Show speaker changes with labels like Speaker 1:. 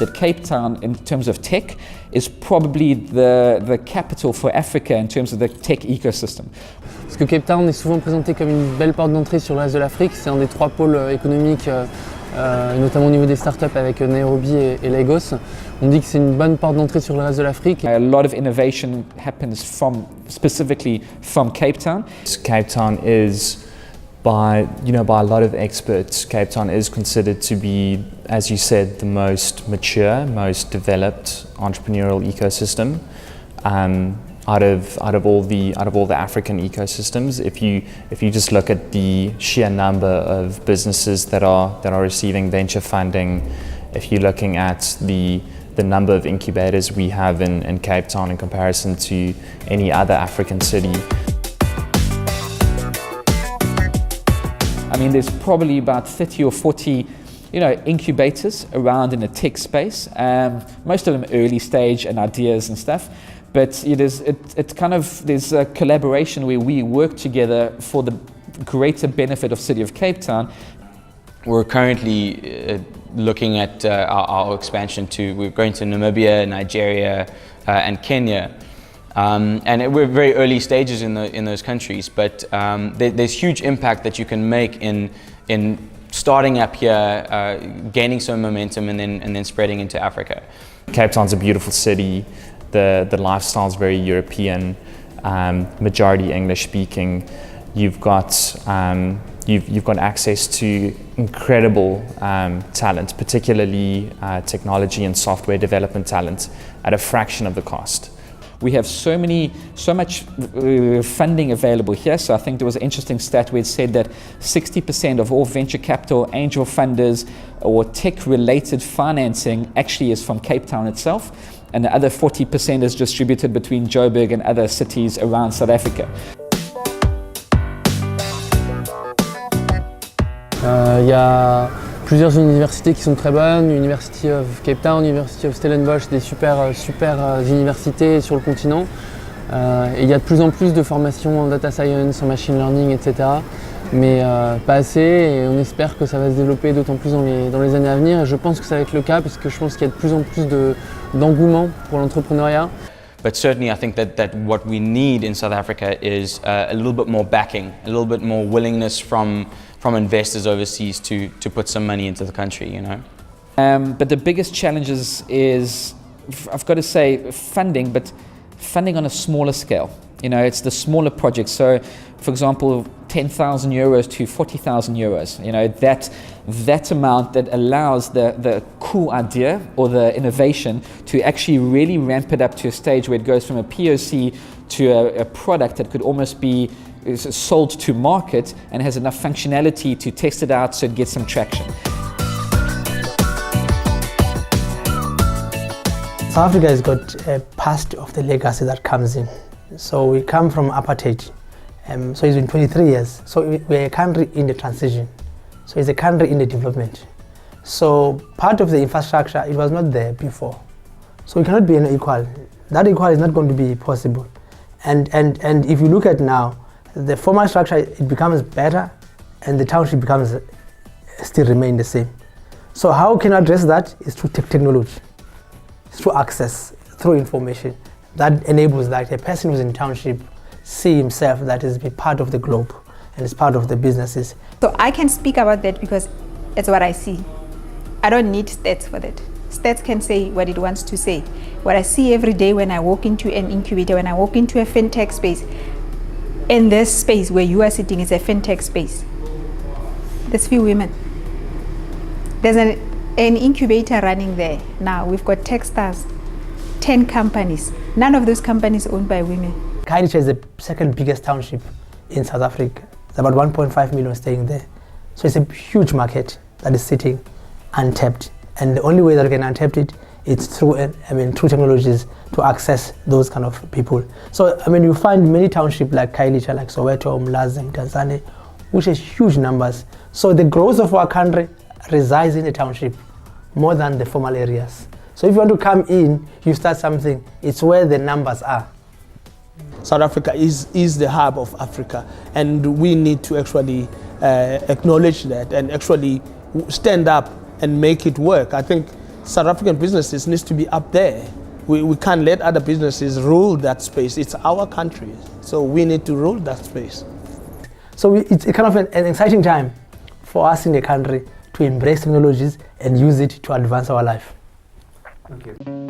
Speaker 1: That Cape Town, in terms of tech, is probably the capital for Africa in terms of the tech ecosystem.
Speaker 2: Parce que Cape Town est souvent présenté comme une belle porte d'entrée sur le reste de l'Afrique. C'est un des trois pôles économiques, notamment au niveau des startups avec Nairobi et Lagos. On dit que c'est une bonne porte d'entrée sur le reste de l'Afrique.
Speaker 1: A lot of innovation happens specifically from Cape Town.
Speaker 3: Cape Town is, by a lot of experts, Cape Town is considered to be, as you said, the most mature, most developed entrepreneurial ecosystem out of all the African ecosystems. If you just look at the sheer number of businesses that are receiving venture funding, if you're looking at the number of incubators we have in Cape Town in comparison to any other African city.
Speaker 1: I mean, there's probably about 30 or 40 incubators around in the tech space. Most of them early stage and ideas and stuff. But there's a collaboration where we work together for the greater benefit of City of Cape Town.
Speaker 4: We're currently looking at our expansion we're going to Namibia, Nigeria, and Kenya. And we're very early stages in those countries, but there's huge impact that you can make in starting up here, gaining some momentum, and then spreading into Africa.
Speaker 3: Cape Town's a beautiful city. The lifestyle is very European, majority English speaking. You've got access to incredible talent, particularly technology and software development talent, at a fraction of the cost.
Speaker 1: We have so much funding available here. So I think there was an interesting stat where it said that 60% of all venture capital, angel funders, or tech-related financing actually is from Cape Town itself, and the other 40% is distributed between Joburg and other cities around South Africa.
Speaker 2: Il y a plusieurs universités qui sont très bonnes, University of Cape Town, University of Stellenbosch, des super universités sur le continent. Et il y a de plus en plus de formations en data science, en machine learning, etc. Mais pas assez, et on espère que ça va se développer d'autant plus dans les années à venir. Et je pense que ça va être le cas, parce que je pense qu'il y a de plus en plus d'engouement pour l'entrepreneuriat.
Speaker 4: But certainly I think that what we need in South Africa is a little bit more backing, a little bit more willingness from investors overseas to put some money into the country,
Speaker 1: But the biggest challenges is, I've got to say, funding, but funding on a smaller scale. It's the smaller projects. So, for example, 10,000 euros to 40,000 euros. That amount that allows the cool idea or the innovation to actually really ramp it up to a stage where it goes from a POC to a product that could almost be sold to market and has enough functionality to test it out so it gets some traction.
Speaker 5: South Africa has got a past of the legacy that comes in. So we come from apartheid. So it's been 23 years. So we're a country in the transition. So it's a country in the development. So part of the infrastructure, it was not there before. So we cannot be unequal. That equal is not going to be possible. And if you look at now, the formal structure, it becomes better, and the township becomes still remain the same. So how can I address that? Is through technology, through access, through information. That enables that a person who's in township see himself that is part of the globe and is part of the businesses.
Speaker 6: So I can speak about that because it's what I see. I don't need stats for that. Stats can say what it wants to say. What I see every day when I walk into an incubator, when I walk into a fintech space, in this space where you are sitting is a fintech space. There's few women. There's an incubator running there. Now we've got Techstars, 10 companies. None of those companies owned by women.
Speaker 5: Khayelitsha is the second biggest township in South Africa. There's about 1.5 million staying there. So it's a huge market that is sitting untapped. And the only way that we can untap it is through, through technologies to access those kind of people. So, you find many townships like Khayelitsha, like Soweto, Mlazi, Mdantsane, which has huge numbers. So the growth of our country resides in the township more than the formal areas. So if you want to come in, you start something, it's where the numbers are.
Speaker 7: South Africa is the hub of Africa, and we need to actually acknowledge that and actually stand up and make it work. I think South African businesses needs to be up there. We can't let other businesses rule that space. It's our country, so we need to rule that space.
Speaker 5: So it's kind of an exciting time for us in the country to embrace technologies and use it to advance our life.
Speaker 8: Thank you.